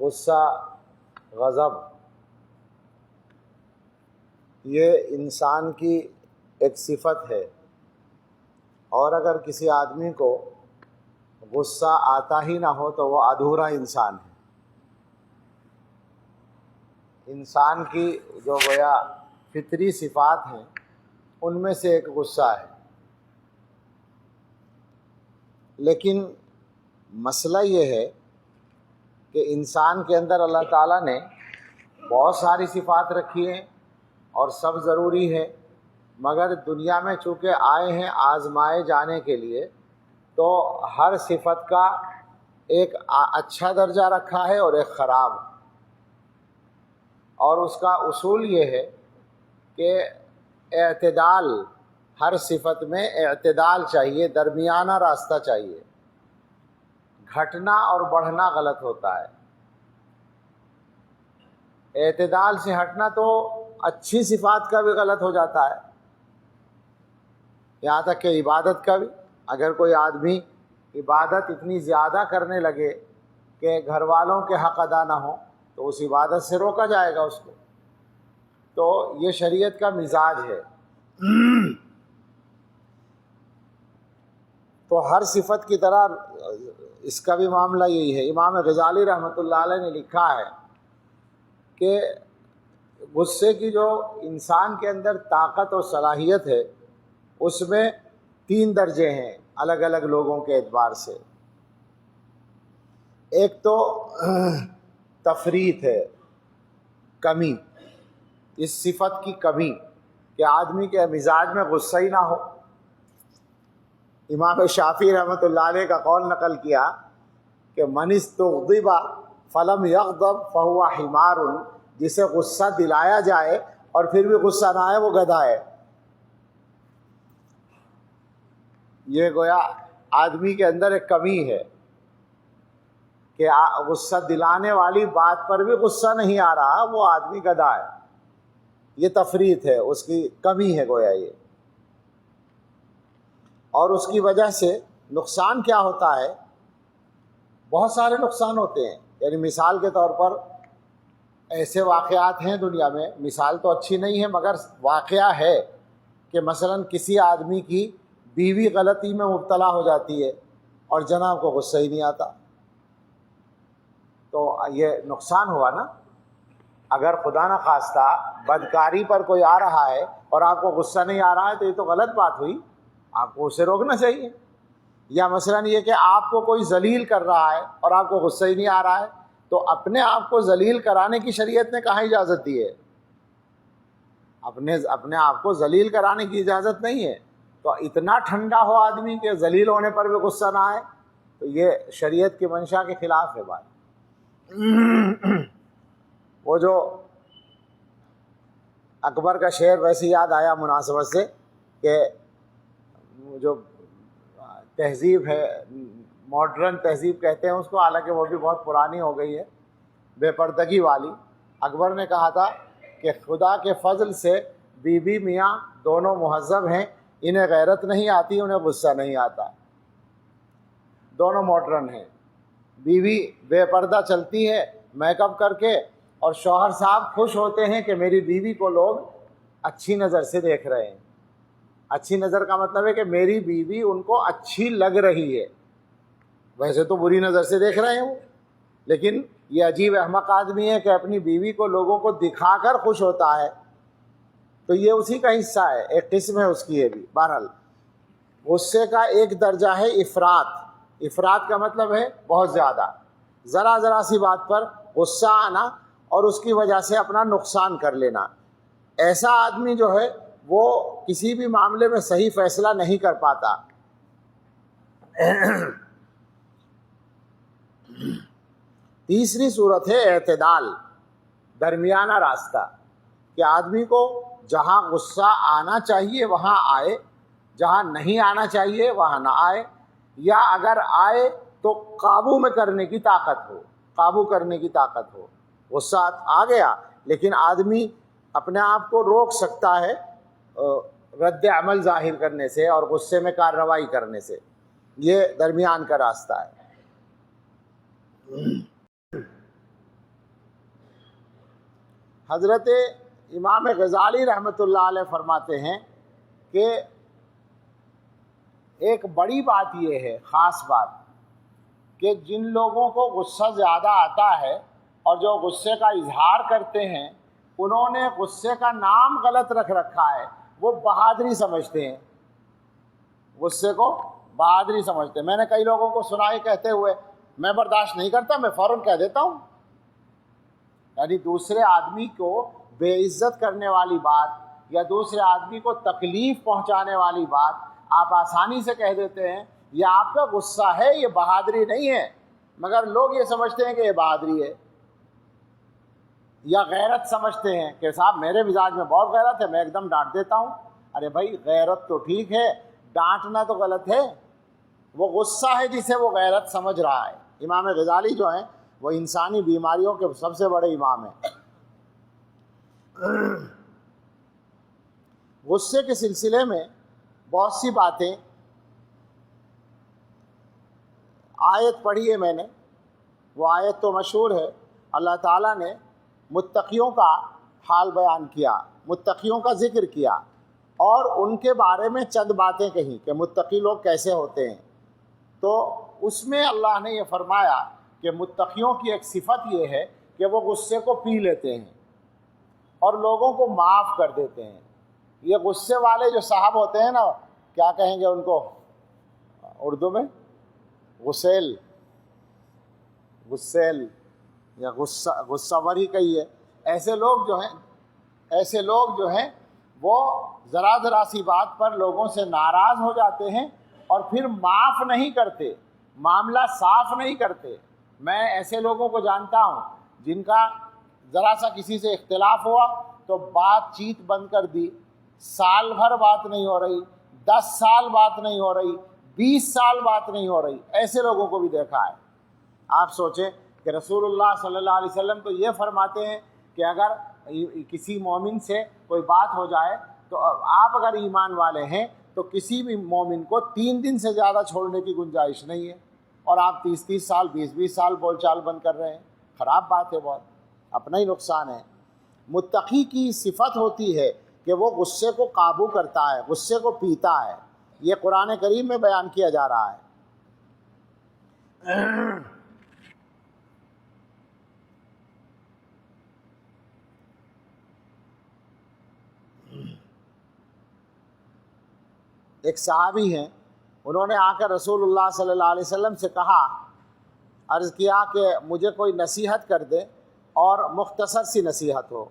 غصہ، غضب، یہ انسان کی ایک صفت ہے، اور اگر کسی آدمی کو غصہ آتا ہی نہ ہو تو وہ ادھورا انسان ہے۔ انسان کی جو گویا فطری صفات ہیں ان میں سے ایک غصہ ہے، لیکن مسئلہ یہ ہے کہ انسان کے اندر اللہ تعالیٰ نے بہت ساری صفات رکھی ہیں اور سب ضروری ہے، مگر دنیا میں چونکہ آئے ہیں آزمائے جانے کے لیے، تو ہر صفت کا ایک اچھا درجہ رکھا ہے اور ایک خراب، اور اس کا اصول یہ ہے کہ اعتدال، ہر صفت میں اعتدال چاہیے، درمیانہ راستہ چاہیے۔ گھٹنا اور بڑھنا غلط ہوتا ہے، اعتدال سے ہٹنا تو اچھی صفات کا بھی غلط ہو جاتا ہے، یہاں تک کہ عبادت کا بھی۔ اگر کوئی آدمی عبادت اتنی زیادہ کرنے لگے کہ گھر والوں کے حق ادا نہ ہو تو اس عبادت سے روکا جائے گا اس کو۔ تو یہ شریعت کا مزاج ہے۔ تو ہر صفت کی طرح اس کا بھی معاملہ یہی ہے۔ امام غزالی رحمۃ اللہ علیہ نے لکھا ہے کہ غصے کی جو انسان کے اندر طاقت اور صلاحیت ہے اس میں 3 درجے ہیں الگ الگ لوگوں کے اعتبار سے۔ ایک تو تفریط ہے، کمی، اس صفت کی کمی کہ آدمی کے مزاج میں غصہ ہی نہ ہو۔ امام شافعی رحمۃ اللہ علیہ کا قول نقل کیا کہ من استغضب فلم یغضب فہو حمار، جسے غصہ دلایا جائے اور پھر بھی غصہ نہ آئے وہ گدھا ہے۔ یہ گویا آدمی کے اندر ایک کمی ہے کہ غصہ دلانے والی بات پر بھی غصہ نہیں آ رہا، وہ آدمی گدھا ہے۔ یہ تفریط ہے، اس کی کمی ہے گویا یہ۔ اور اس کی وجہ سے نقصان کیا ہوتا ہے؟ بہت سارے نقصان ہوتے ہیں۔ یعنی مثال کے طور پر ایسے واقعات ہیں دنیا میں، مثال تو اچھی نہیں ہے مگر واقعہ ہے کہ مثلا کسی آدمی کی بیوی غلطی میں مبتلا ہو جاتی ہے اور جناب کو غصہ ہی نہیں آتا، تو یہ نقصان ہوا نا۔ اگر خدا نہ خواستہ بدکاری پر کوئی آ رہا ہے اور آپ کو غصہ نہیں آ رہا ہے تو یہ تو غلط بات ہوئی، آپ کو اسے روکنا چاہیے۔ یا مثلا یہ کہ آپ کو کوئی ذلیل کر رہا ہے اور آپ کو غصہ ہی نہیں آ رہا ہے، تو اپنے آپ کو ذلیل کرانے کی شریعت نے کہاں اجازت دی ہے؟ اپنے آپ کو ذلیل کرانے کی اجازت نہیں ہے۔ تو اتنا ٹھنڈا ہو آدمی کہ ذلیل ہونے پر بھی غصہ نہ آئے، تو یہ شریعت کی منشا کے خلاف ہے بات۔ وہ جو اکبر کا شعر ویسے یاد آیا مناسبت سے کہ جو تہذیب ہے، ماڈرن تہذیب کہتے ہیں اس کو، حالانکہ وہ بھی بہت پرانی ہو گئی ہے، بے پردگی والی۔ اکبر نے کہا تھا کہ خدا کے فضل سے بی بی میاں دونوں مہذب ہیں، انہیں غیرت نہیں آتی، انہیں غصہ نہیں آتا، دونوں ماڈرن ہیں۔ بیوی بے پردہ چلتی ہے میک اپ کر کے، اور شوہر صاحب خوش ہوتے ہیں کہ میری بیوی کو لوگ اچھی نظر سے دیکھ رہے ہیں۔ اچھی نظر کا مطلب ہے کہ میری بیوی ان کو اچھی لگ رہی ہے، ویسے تو بری نظر سے دیکھ رہے ہیں وہ، لیکن یہ عجیب احمق آدمی ہے کہ اپنی بیوی کو لوگوں کو دکھا کر خوش ہوتا ہے، تو یہ اسی کا حصہ ہے، ایک قسم ہے اس کی یہ بھی۔ بہرحال غصے کا ایک درجہ ہے افراط۔ افراط کا مطلب ہے بہت زیادہ، ذرا ذرا سی بات پر غصہ آنا اور اس کی وجہ سے اپنا نقصان کر لینا۔ ایسا آدمی جو ہے وہ کسی بھی معاملے میں صحیح فیصلہ نہیں کر پاتا۔ تیسری صورت ہے اعتدال، درمیانہ راستہ، کہ آدمی کو جہاں غصہ آنا چاہیے وہاں آئے، جہاں نہیں آنا چاہیے وہاں نہ آئے، یا اگر آئے تو قابو میں کرنے کی طاقت ہو، قابو کرنے کی طاقت ہو۔ غصہ آ گیا لیکن آدمی اپنے آپ کو روک سکتا ہے رد عمل ظاہر کرنے سے اور غصے میں کارروائی کرنے سے۔ یہ درمیان کا راستہ ہے۔ حضرت امام غزالی رحمۃ اللہ علیہ فرماتے ہیں کہ ایک بڑی بات یہ ہے، خاص بات، کہ جن لوگوں کو غصہ زیادہ آتا ہے اور جو غصے کا اظہار کرتے ہیں، انہوں نے غصے کا نام غلط رکھ رکھا ہے، وہ بہادری سمجھتے ہیں، غصے کو بہادری سمجھتے ہیں۔ میں نے کئی لوگوں کو سنا ہے کہتے ہوئے، میں برداشت نہیں کرتا، میں فوراً کہہ دیتا ہوں۔ یعنی دوسرے آدمی کو بے عزت کرنے والی بات یا دوسرے آدمی کو تکلیف پہنچانے والی بات آپ آسانی سے کہہ دیتے ہیں، یہ آپ کا غصہ ہے، یہ بہادری نہیں ہے، مگر لوگ یہ سمجھتے ہیں کہ یہ بہادری ہے، یا غیرت سمجھتے ہیں کہ صاحب میرے مزاج میں بہت غیرت ہے، میں ایک دم ڈانٹ دیتا ہوں۔ ارے بھائی، غیرت تو ٹھیک ہے، ڈانٹنا تو غلط ہے۔ وہ غصہ ہے جسے وہ غیرت سمجھ رہا ہے۔ امام غزالی جو ہیں وہ انسانی بیماریوں کے سب سے بڑے امام ہیں۔ غصے کے سلسلے میں بہت سی باتیں، آیت پڑھی ہے میں نے، وہ آیت تو مشہور ہے، اللہ تعالیٰ نے متقیوں کا حال بیان کیا، متقیوں کا ذکر کیا اور ان کے بارے میں چند باتیں کہیں کہ متقی لوگ کیسے ہوتے ہیں۔ تو اس میں اللہ نے یہ فرمایا کہ متقیوں کی ایک صفت یہ ہے کہ وہ غصے کو پی لیتے ہیں اور لوگوں کو معاف کر دیتے ہیں۔ یہ غصے والے جو صاحب ہوتے ہیں نا، کیا کہیں گے ان کو اردو میں؟ غسیل یا غصہ ور ہی کہیے۔ ایسے لوگ جو ہیں وہ ذرا سی بات پر لوگوں سے ناراض ہو جاتے ہیں اور پھر معاف نہیں کرتے، معاملہ صاف نہیں کرتے۔ میں ایسے لوگوں کو جانتا ہوں جن کا ذرا سا کسی سے اختلاف ہوا تو بات چیت بند کر دی، سال بھر بات نہیں ہو رہی، 10 سال بات نہیں ہو رہی، 20 سال بات نہیں ہو رہی، ایسے لوگوں کو بھی دیکھا ہے۔ آپ سوچیں کہ رسول اللہ صلی اللہ علیہ وسلم تو یہ فرماتے ہیں کہ اگر کسی مومن سے کوئی بات ہو جائے تو آپ اگر ایمان والے ہیں تو کسی بھی مومن کو 3 دن سے زیادہ چھوڑنے کی گنجائش نہیں ہے، اور آپ 30 سال 20 سال بول چال بند کر رہے ہیں۔ خراب بات ہے، بہت اپنا ہی نقصان ہے۔ متقی کی صفت ہوتی ہے کہ وہ غصے کو قابو کرتا ہے، غصے کو پیتا ہے۔ یہ قرآن کریم میں بیان کیا جا رہا ہے۔ ایک صحابی ہیں، انہوں نے آ کر رسول اللہ صلی اللہ علیہ وسلم سے کہا، عرض کیا کہ مجھے کوئی نصیحت کر دے اور مختصر سی نصیحت ہو۔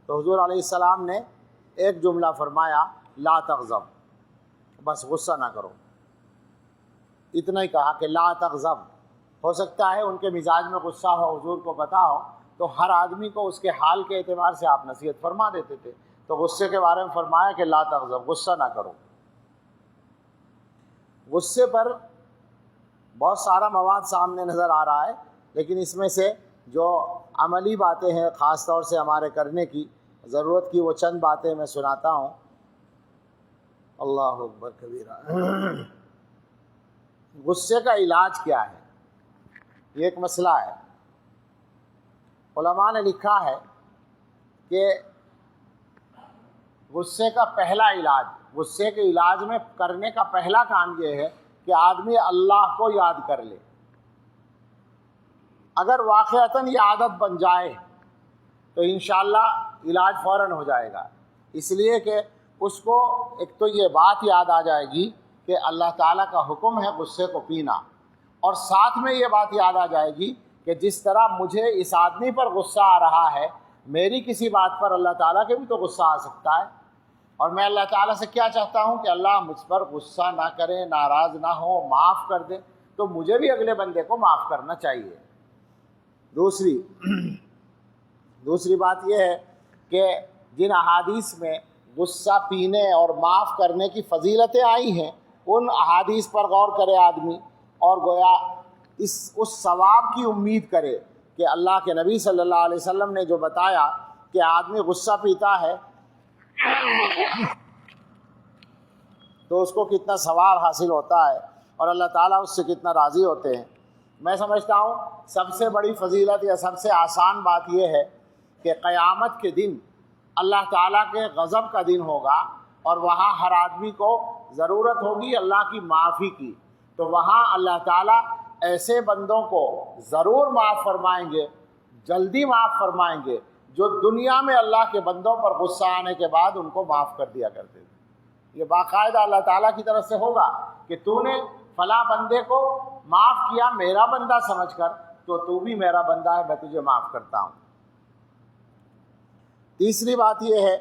تو حضور علیہ السلام نے ایک جملہ فرمایا، لا تغضب، بس غصہ نہ کرو۔ اتنا ہی کہا کہ لا تغضب۔ ہو سکتا ہے ان کے مزاج میں غصہ ہو، حضور کو پتہ ہو، تو ہر آدمی کو اس کے حال کے اعتبار سے آپ نصیحت فرما دیتے تھے۔ تو غصے کے بارے میں فرمایا کہ لا تغضب، غصہ نہ کرو۔ غصے پر بہت سارا مواد سامنے نظر آ رہا ہے، لیکن اس میں سے جو عملی باتیں ہیں خاص طور سے ہمارے کرنے کی ضرورت کی، وہ چند باتیں میں سناتا ہوں۔ اللہ اکبر کبیرہ۔ غصے کا علاج کیا ہے؟ یہ ایک مسئلہ ہے۔ علماء نے لکھا ہے کہ غصے کا پہلا علاج، غصے کے علاج میں کرنے کا پہلا کام یہ ہے کہ آدمی اللہ کو یاد کر لے۔ اگر واقعتاً یہ عادت بن جائے تو انشاءاللہ علاج فوراً ہو جائے گا، اس لیے کہ اس کو ایک تو یہ بات یاد آ جائے گی کہ اللہ تعالیٰ کا حکم ہے غصے کو پینا، اور ساتھ میں یہ بات یاد آ جائے گی کہ جس طرح مجھے اس آدمی پر غصہ آ رہا ہے، میری کسی بات پر اللہ تعالیٰ کے بھی تو غصہ آ سکتا ہے، اور میں اللہ تعالیٰ سے کیا چاہتا ہوں کہ اللہ مجھ پر غصہ نہ کرے، ناراض نہ ہو، معاف کر دے، تو مجھے بھی اگلے بندے کو معاف کرنا چاہیے۔ دوسری بات یہ ہے کہ جن احادیث میں غصہ پینے اور معاف کرنے کی فضیلتیں آئی ہیں، ان احادیث پر غور کرے آدمی، اور گویا اس ثواب کی امید کرے کہ اللہ کے نبی صلی اللہ علیہ وسلم نے جو بتایا کہ آدمی غصہ پیتا ہے تو اس کو کتنا ثواب حاصل ہوتا ہے اور اللہ تعالیٰ اس سے کتنا راضی ہوتے ہیں۔ میں سمجھتا ہوں سب سے بڑی فضیلت یا سب سے آسان بات یہ ہے کہ قیامت کے دن اللہ تعالیٰ کے غضب کا دن ہوگا اور وہاں ہر آدمی کو ضرورت ہوگی اللہ کی معافی کی، تو وہاں اللہ تعالیٰ ایسے بندوں کو ضرور معاف فرمائیں گے، جلدی معاف فرمائیں گے جو دنیا میں اللہ کے بندوں پر غصہ آنے کے بعد ان کو معاف کر دیا کرتے تھے۔ یہ باقاعدہ اللہ تعالیٰ کی طرف سے ہوگا کہ تو نے فلاں بندے کو معاف کیا میرا بندہ سمجھ کر، تو بھی میرا بندہ ہے، میں تجھے معاف کرتا ہوں۔ تیسری بات یہ ہے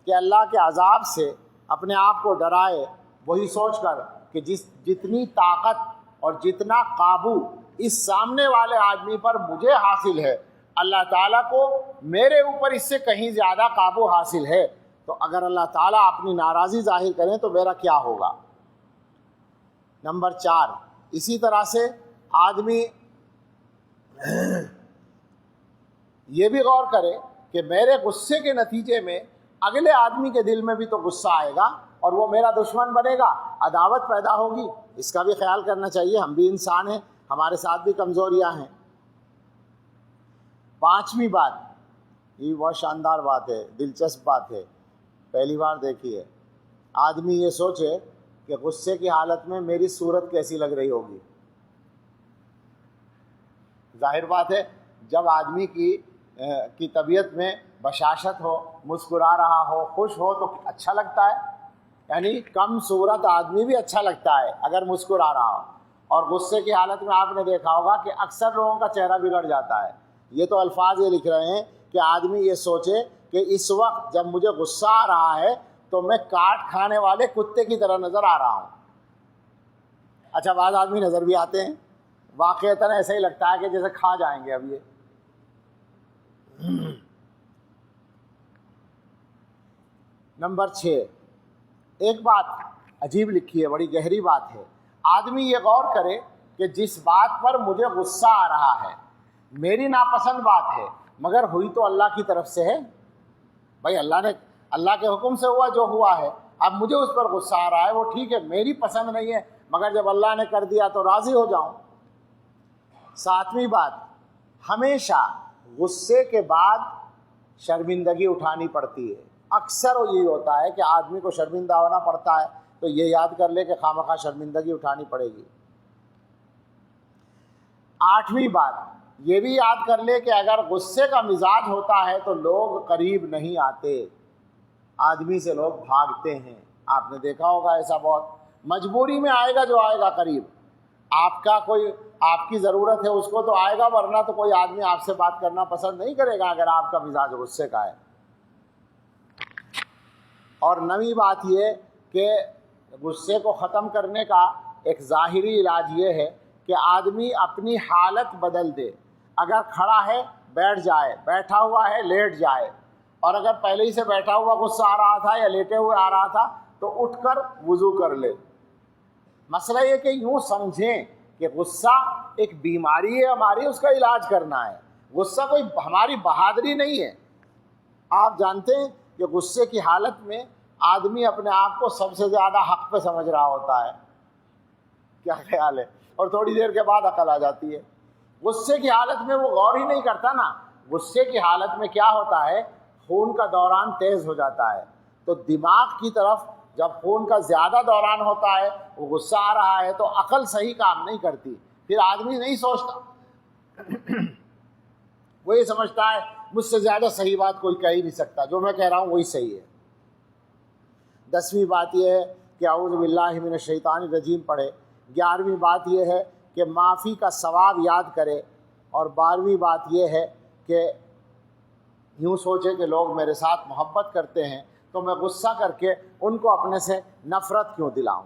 کہ اللہ کے عذاب سے اپنے آپ کو ڈرائے، وہی سوچ کر کہ جتنی طاقت اور جتنا قابو اس سامنے والے آدمی پر مجھے حاصل ہے، اللہ تعالیٰ کو میرے اوپر اس سے کہیں زیادہ قابو حاصل ہے، تو اگر اللہ تعالیٰ اپنی ناراضی ظاہر کریں تو میرا کیا ہوگا۔ نمبر 4، اسی طرح سے آدمی یہ بھی غور کرے کہ میرے غصے کے نتیجے میں اگلے آدمی کے دل میں بھی تو غصہ آئے گا اور وہ میرا دشمن بنے گا، عداوت پیدا ہوگی، اس کا بھی خیال کرنا چاہیے۔ ہم بھی انسان ہیں، ہمارے ساتھ بھی کمزوریاں ہیں۔ 5ویں بات، یہ بہت شاندار بات ہے، دلچسپ بات ہے، پہلی بار دیکھی ہے۔ آدمی یہ سوچے کہ غصے کی حالت میں میری صورت کیسی لگ رہی ہوگی۔ ظاہر بات ہے جب آدمی کی طبیعت میں بشاشت ہو، مسکرا رہا ہو، خوش ہو تو اچھا لگتا ہے، یعنی کم صورت آدمی بھی اچھا لگتا ہے اگر مسکرا رہا ہو۔ اور غصے کی حالت میں آپ نے دیکھا ہوگا کہ اکثر لوگوں کا چہرہ بگڑ جاتا ہے۔ یہ تو الفاظ یہ لکھ رہے ہیں کہ آدمی یہ سوچے کہ اس وقت جب مجھے غصہ آ رہا ہے تو میں کاٹ کھانے والے کتے کی طرح نظر آ رہا ہوں۔ اچھا، بعض آدمی نظر بھی آتے ہیں واقعتاً ایسا ہی لگتا ہے کہ جیسے کھا جائیں گے اب یہ۔ نمبر 6، ایک بات عجیب لکھی ہے، بڑی گہری بات ہے۔ آدمی یہ غور کرے کہ جس بات پر مجھے غصہ آ رہا ہے، میری ناپسند بات ہے، مگر ہوئی تو اللہ کی طرف سے ہے۔ بھائی اللہ کے حکم سے ہوا جو ہوا ہے، اب مجھے اس پر غصہ آ رہا ہے، وہ ٹھیک ہے، میری پسند نہیں ہے، مگر جب اللہ نے کر دیا تو راضی ہو جاؤں۔ 7ویں بات، ہمیشہ غصے کے بعد شرمندگی اٹھانی پڑتی ہے۔ اکثر یہی ہوتا ہے کہ آدمی کو شرمندہ ہونا پڑتا ہے، تو یہ یاد کر لے کہ خواہ شرمندگی اٹھانی پڑے گی۔ 8ویں بات، یہ بھی یاد کر لے کہ اگر غصے کا مزاج ہوتا ہے تو لوگ قریب نہیں آتے، آدمی سے لوگ بھاگتے ہیں۔ آپ نے دیکھا ہوگا ایسا بہت، مجبوری میں آئے گا جو آئے گا قریب، آپ کی ضرورت ہے اس کو تو آئے گا، ورنہ تو کوئی آدمی آپ سے بات کرنا پسند نہیں کرے گا اگر آپ کا مزاج غصے کا ہے۔ اور 9ویں بات یہ کہ غصے کو ختم کرنے کا ایک ظاہری علاج یہ ہے کہ آدمی اپنی حالت بدل دے۔ اگر کھڑا ہے بیٹھ جائے، بیٹھا ہوا ہے لیٹ جائے، اور اگر پہلے ہی سے بیٹھا ہوا غصہ آ رہا تھا یا لیٹے ہوئے آ رہا تھا تو اٹھ کر وضو کر لے۔ مسئلہ یہ کہ یوں سمجھیں کہ غصہ ایک بیماری ہے ہماری، اس کا علاج کرنا ہے۔ غصہ کوئی ہماری بہادری نہیں ہے۔ آپ جانتے ہیں کہ غصے کی حالت میں آدمی اپنے آپ کو سب سے زیادہ حق پہ سمجھ رہا ہوتا ہے، کیا خیال ہے؟ اور تھوڑی دیر کے بعد عقل آ جاتی ہے۔ غصے کی حالت میں وہ غور ہی نہیں کرتا نا۔ غصے کی حالت میں کیا ہوتا ہے، خون کا دوران تیز ہو جاتا ہے، تو دماغ کی طرف جب خون کا زیادہ دوران ہوتا ہے، وہ غصہ آ رہا ہے تو عقل صحیح کام نہیں کرتی، پھر آدمی نہیں سوچتا، وہ یہ سمجھتا ہے مجھ سے زیادہ صحیح بات کوئی کہہ ہی نہیں سکتا، جو میں کہہ رہا ہوں وہی صحیح ہے۔ 10ویں بات یہ ہے کہ اعوذ باللہ من الشیطان الرجیم پڑھے۔ 11ویں بات یہ ہے کہ معافی کا ثواب یاد کرے، اور 12ویں بات یہ ہے کہ یوں سوچے کہ لوگ میرے ساتھ محبت کرتے ہیں تو میں غصہ کر کے ان کو اپنے سے نفرت کیوں دلاؤں۔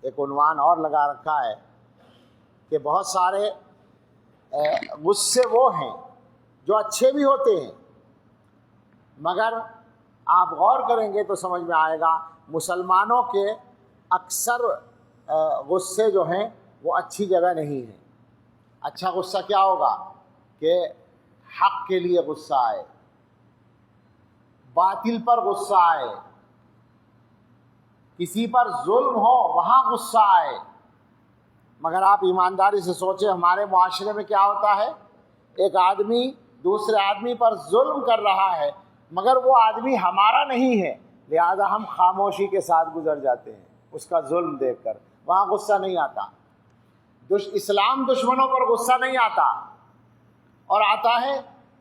ایک عنوان اور لگا رکھا ہے کہ بہت سارے غصے وہ ہیں جو اچھے بھی ہوتے ہیں، مگر آپ غور کریں گے تو سمجھ میں آئے گا مسلمانوں کے اکثر غصے جو ہیں وہ اچھی جگہ نہیں ہیں۔ اچھا غصہ کیا ہوگا کہ حق کے لیے غصہ آئے، باطل پر غصہ آئے، کسی پر ظلم ہو وہاں غصہ آئے۔ مگر آپ ایمانداری سے سوچیں، ہمارے معاشرے میں کیا ہوتا ہے ایک آدمی دوسرے آدمی پر ظلم کر رہا ہے مگر وہ آدمی ہمارا نہیں ہے، لہذا ہم خاموشی کے ساتھ گزر جاتے ہیں اس کا ظلم دیکھ کر، وہاں غصہ نہیں آتا۔ اسلام دشمنوں پر غصہ نہیں آتا، اور آتا ہے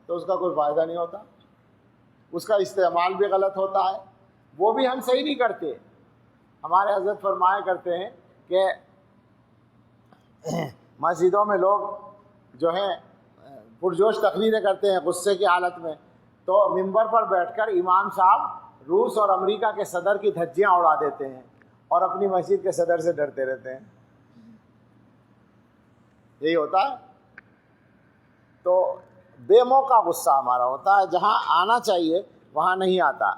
تو اس کا کوئی فائدہ نہیں ہوتا، اس کا استعمال بھی غلط ہوتا ہے، وہ بھی ہم صحیح نہیں کرتے۔ ہمارے حضرت فرمایا کرتے ہیں کہ مسجدوں میں لوگ جو ہیں پرجوش تقریریں کرتے ہیں غصے کی حالت میں، تو ممبر پر بیٹھ کر امام صاحب روس اور امریکہ کے صدر کی دھجیاں اڑا دیتے ہیں اور اپنی مسجد کے صدر سے ڈرتے رہتے ہیں۔ یہی ہوتا ہے۔ تو بے موقع غصہ ہمارا ہوتا ہے، جہاں آنا چاہیے وہاں نہیں آتا۔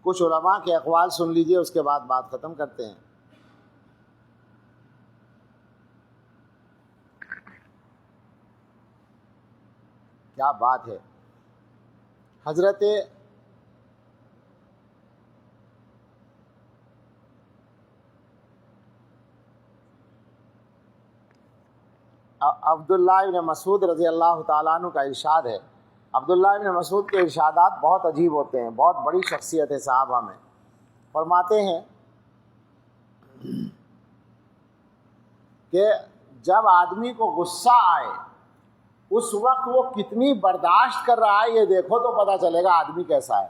کچھ علماء کے اقوال سن لیجئے، اس کے بعد بات ختم کرتے ہیں۔ کیا بات ہے! حضرت عبداللہ ابن مسعود رضی اللہ تعالیٰ عنہ کا ارشاد ہے۔ عبداللہ ابن مسعود کے ارشادات بہت عجیب ہوتے ہیں، بہت بڑی شخصیت ہے صحابہ میں۔ فرماتے ہیں کہ جب آدمی کو غصہ آئے اس وقت وہ کتنی برداشت کر رہا ہے، یہ دیکھو تو پتہ چلے گا آدمی کیسا ہے۔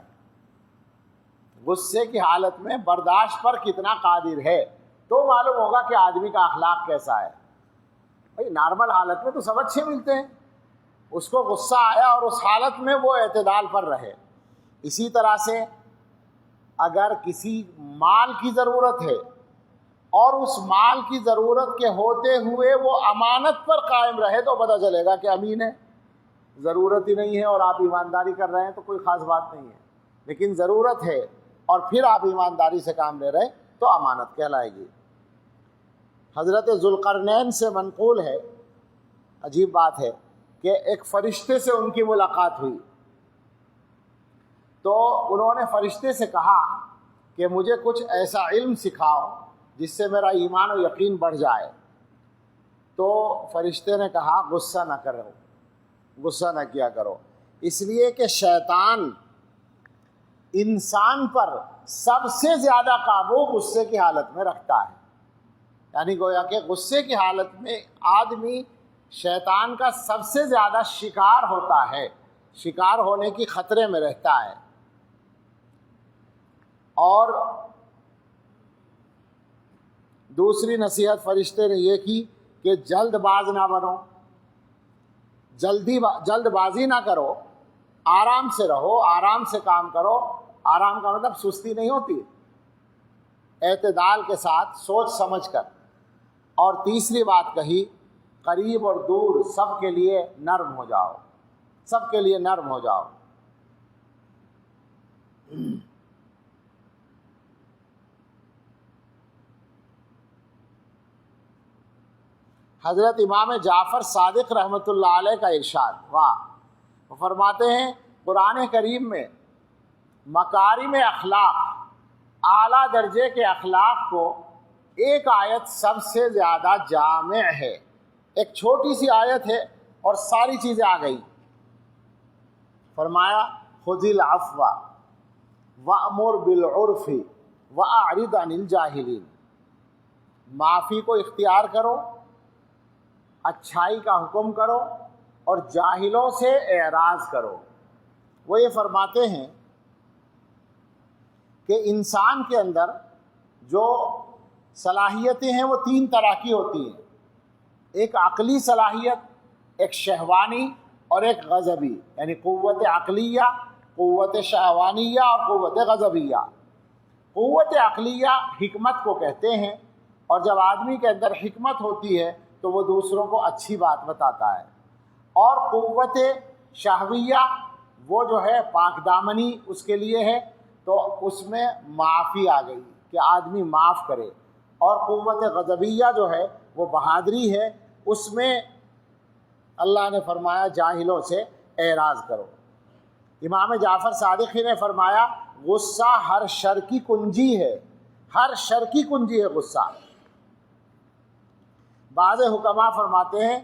غصے کی حالت میں برداشت پر کتنا قادر ہے تو معلوم ہوگا کہ آدمی کا اخلاق کیسا ہے۔ بھائی نارمل حالت میں تو سب اچھے ملتے ہیں، اس کو غصہ آیا اور اس حالت میں وہ اعتدال پر رہے۔ اسی طرح سے اگر کسی مال کی ضرورت ہے اور اس مال کی ضرورت کے ہوتے ہوئے وہ امانت پر قائم رہے تو پتہ چلے گا کہ امین ہے۔ ضرورت ہی نہیں ہے اور آپ ایمانداری کر رہے ہیں تو کوئی خاص بات نہیں ہے، لیکن ضرورت ہے اور پھر آپ ایمانداری سے کام لے رہے ہیں تو امانت کہلائے گی۔ حضرت ذوالقرنین سے منقول ہے، عجیب بات ہے کہ ایک فرشتے سے ان کی ملاقات ہوئی تو انہوں نے فرشتے سے کہا کہ مجھے کچھ ایسا علم سکھاؤ جس سے میرا ایمان و یقین بڑھ جائے۔ تو فرشتے نے کہا غصہ نہ کرو، غصہ نہ کیا کرو، اس لیے کہ شیطان انسان پر سب سے زیادہ قابو غصے کی حالت میں رکھتا ہے۔ یعنی گویا کہ غصے کی حالت میں آدمی شیطان کا سب سے زیادہ شکار ہوتا ہے، شکار ہونے کی خطرے میں رہتا ہے۔ اور دوسری نصیحت فرشتے نے یہ کی کہ جلد باز نہ بنو، جلد بازی نہ کرو، آرام سے رہو، آرام سے کام کرو۔ آرام کا مطلب سستی نہیں ہوتی، اعتدال کے ساتھ سوچ سمجھ کر۔ اور تیسری بات کہی قریب اور دور سب کے لیے نرم ہو جاؤ، سب کے لیے نرم ہو جاؤ۔ حضرت امام جعفر صادق رحمۃ اللہ علیہ کا ارشاد، وہ فرماتے ہیں قرآن کریم میں مکارم اخلاق، اعلیٰ درجے کے اخلاق کو ایک آیت سب سے زیادہ جامع ہے۔ ایک چھوٹی سی آیت ہے اور ساری چیزیں آ گئی۔ فرمایا خذ العفو وأمر بالعرف وأعرض عن الجاہلین، معافی کو اختیار کرو، اچھائی کا حکم کرو اور جاہلوں سے اعراض کرو۔ وہ یہ فرماتے ہیں کہ انسان کے اندر جو صلاحیتیں ہیں وہ تین طرح کی ہوتی ہیں، ایک عقلی صلاحیت، ایک شہوانی اور ایک غضبی، یعنی قوت عقلیہ، قوت شہوانیہ اور قوت غضبیہ۔ قوت عقلیہ حکمت کو کہتے ہیں، اور جب آدمی کے اندر حکمت ہوتی ہے تو وہ دوسروں کو اچھی بات بتاتا ہے۔ اور قوت شہویہ وہ جو ہے پاک دامنی اس کے لیے ہے، تو اس میں معافی آ گئی کہ آدمی معاف کرے۔ اور قوت غضبیہ جو ہے وہ بہادری ہے، اس میں اللہ نے فرمایا جاہلوں سے اعراض کرو۔ امام جعفر صادقی نے فرمایا غصہ ہر شر کی کنجی ہے، ہر شر کی کنجی ہے غصہ۔ بعض حکماء فرماتے ہیں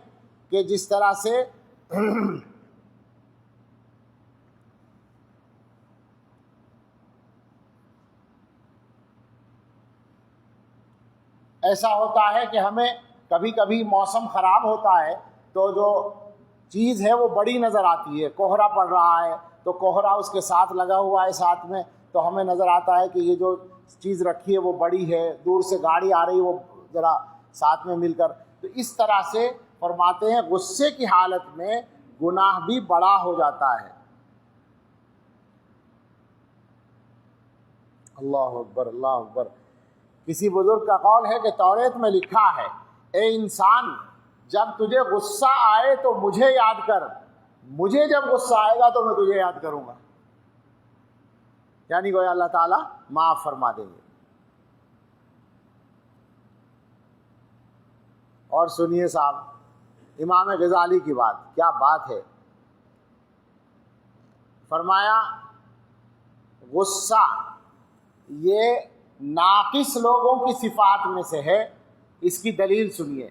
کہ جس طرح سے ایسا ہوتا ہے کہ ہمیں کبھی کبھی موسم خراب ہوتا ہے تو جو چیز ہے وہ بڑی نظر آتی ہے، کوہرا پڑ رہا ہے تو کوہرا اس کے ساتھ لگا ہوا ہے ساتھ میں، تو ہمیں نظر آتا ہے کہ یہ جو چیز رکھی ہے وہ بڑی ہے، دور سے گاڑی آ رہی ہے وہ ذرا ساتھ میں مل کر، تو اس طرح سے فرماتے ہیں غصے کی حالت میں گناہ بھی بڑا ہو جاتا ہے۔ اللہ اکبر، اللہ اکبر۔ کسی بزرگ کا قول ہے کہ توریت میں لکھا ہے اے انسان جب تجھے غصہ آئے تو مجھے یاد کر، مجھے جب غصہ آئے گا تو میں تجھے یاد کروں گا، یعنی گویا اللہ تعالیٰ معاف فرما دیں گے۔ اور سنیے صاحب امام غزالی کی بات، کیا بات ہے، فرمایا غصہ یہ ناقص لوگوں کی صفات میں سے ہے۔ اس کی دلیل سنیے،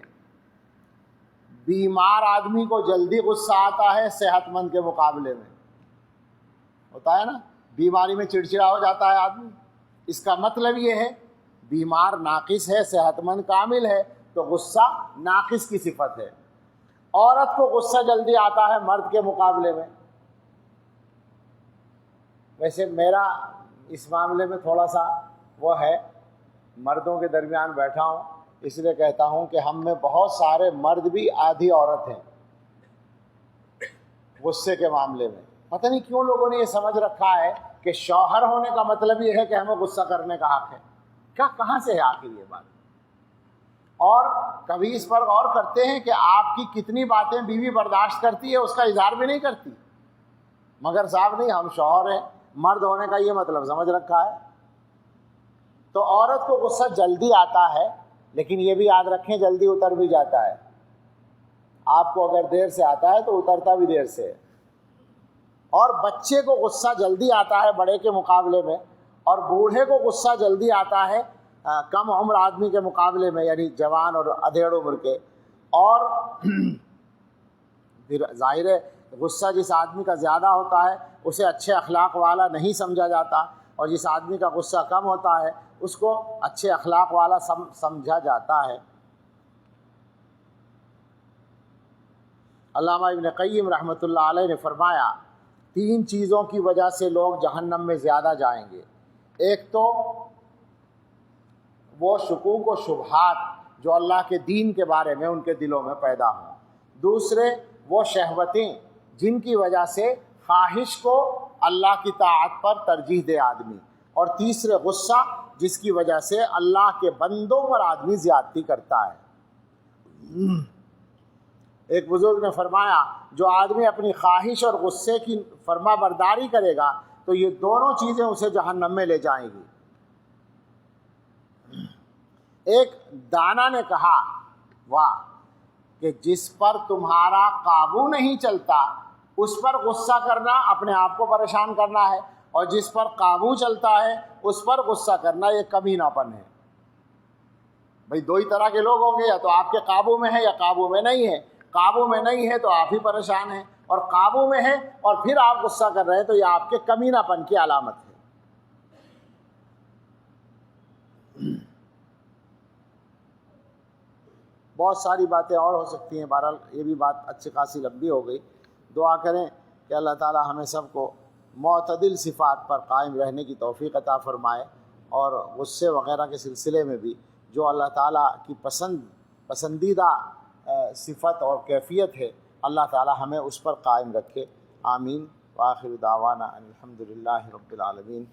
بیمار آدمی کو جلدی غصہ آتا ہے صحت مند کے مقابلے میں، ہوتا ہے نا، بیماری میں چڑچڑا ہو جاتا ہے آدمی، اس کا مطلب یہ ہے بیمار ناقص ہے، صحت مند کامل ہے، تو غصہ ناقص کی صفت ہے۔ عورت کو غصہ جلدی آتا ہے مرد کے مقابلے میں۔ ویسے میرا اس معاملے میں تھوڑا سا وہ ہے، مردوں کے درمیان بیٹھا ہوں اس لیے کہتا ہوں کہ ہم میں بہت سارے مرد بھی آدھی عورت ہیں غصے کے معاملے میں۔ پتہ نہیں کیوں لوگوں نے یہ سمجھ رکھا ہے کہ شوہر ہونے کا مطلب یہ ہے کہ ہمیں غصہ کرنے کا حق ہے۔ کیا کہاں سے ہے آخر یہ بات؟ اور کبھی اس پر غور کرتے ہیں کہ آپ کی کتنی باتیں بیوی برداشت کرتی ہے، اس کا اظہار بھی نہیں کرتی، مگر صاحب نہیں، ہم شوہر ہیں، مرد ہونے کا یہ مطلب سمجھ رکھا ہے۔ تو عورت کو غصہ جلدی آتا ہے، لیکن یہ بھی یاد رکھیں جلدی اتر بھی جاتا ہے۔ آپ کو اگر دیر سے آتا ہے تو اترتا بھی دیر سے ہے۔ اور بچے کو غصہ جلدی آتا ہے بڑے کے مقابلے میں، اور بوڑھے کو غصہ جلدی آتا ہے کم عمر آدمی کے مقابلے میں، یعنی جوان اور ادھیڑ عمر کے۔ اور پھر ظاہر ہے غصہ جس آدمی کا زیادہ ہوتا ہے اسے اچھے اخلاق والا نہیں سمجھا جاتا، اور جس آدمی کا غصہ کم ہوتا ہے اس کو اچھے اخلاق والا سمجھا جاتا ہے۔ علامہ ابن قیم رحمۃ اللہ علیہ نے فرمایا 3 چیزوں کی وجہ سے لوگ جہنم میں زیادہ جائیں گے۔ ایک تو وہ شکوک و شبہات جو اللہ کے دین کے بارے میں ان کے دلوں میں پیدا ہوں، دوسرے وہ شہوتیں جن کی وجہ سے خواہش کو اللہ کی طاعت پر ترجیح دے آدمی، اور تیسرے غصہ جس کی وجہ سے اللہ کے بندوں پر آدمی زیادتی کرتا ہے۔ ایک بزرگ نے فرمایا جو آدمی اپنی خواہش اور غصے کی فرما برداری کرے گا تو یہ دونوں چیزیں اسے جہنم میں لے جائیں گی۔ ایک دانا نے کہا واہ، کہ جس پر تمہارا قابو نہیں چلتا اس پر غصہ کرنا اپنے آپ کو پریشان کرنا ہے، اور جس پر قابو چلتا ہے اس پر غصہ کرنا یہ کمینہ پن ہے۔ بھئی 2 ہی طرح کے لوگ ہوں گے، یا تو آپ کے قابو میں ہے یا قابو میں نہیں ہے۔ قابو میں نہیں ہے تو آپ ہی پریشان ہیں، اور قابو میں ہے اور پھر آپ غصہ کر رہے ہیں تو یہ آپ کے کمینہ پن کی علامت ہے۔ بہت ساری باتیں اور ہو سکتی ہیں، بہرحال یہ بھی بات اچھی خاصی لمبی ہو گئی۔ دعا کریں کہ اللہ تعالی ہمیں سب کو معتدل صفات پر قائم رہنے کی توفیق عطا فرمائے، اور غصے وغیرہ کے سلسلے میں بھی جو اللہ تعالیٰ کی پسندیدہ صفت اور کیفیت ہے اللہ تعالی ہمیں اس پر قائم رکھے۔ آمین۔ وآخر دعوانا ان الحمد للہ رب العالمین۔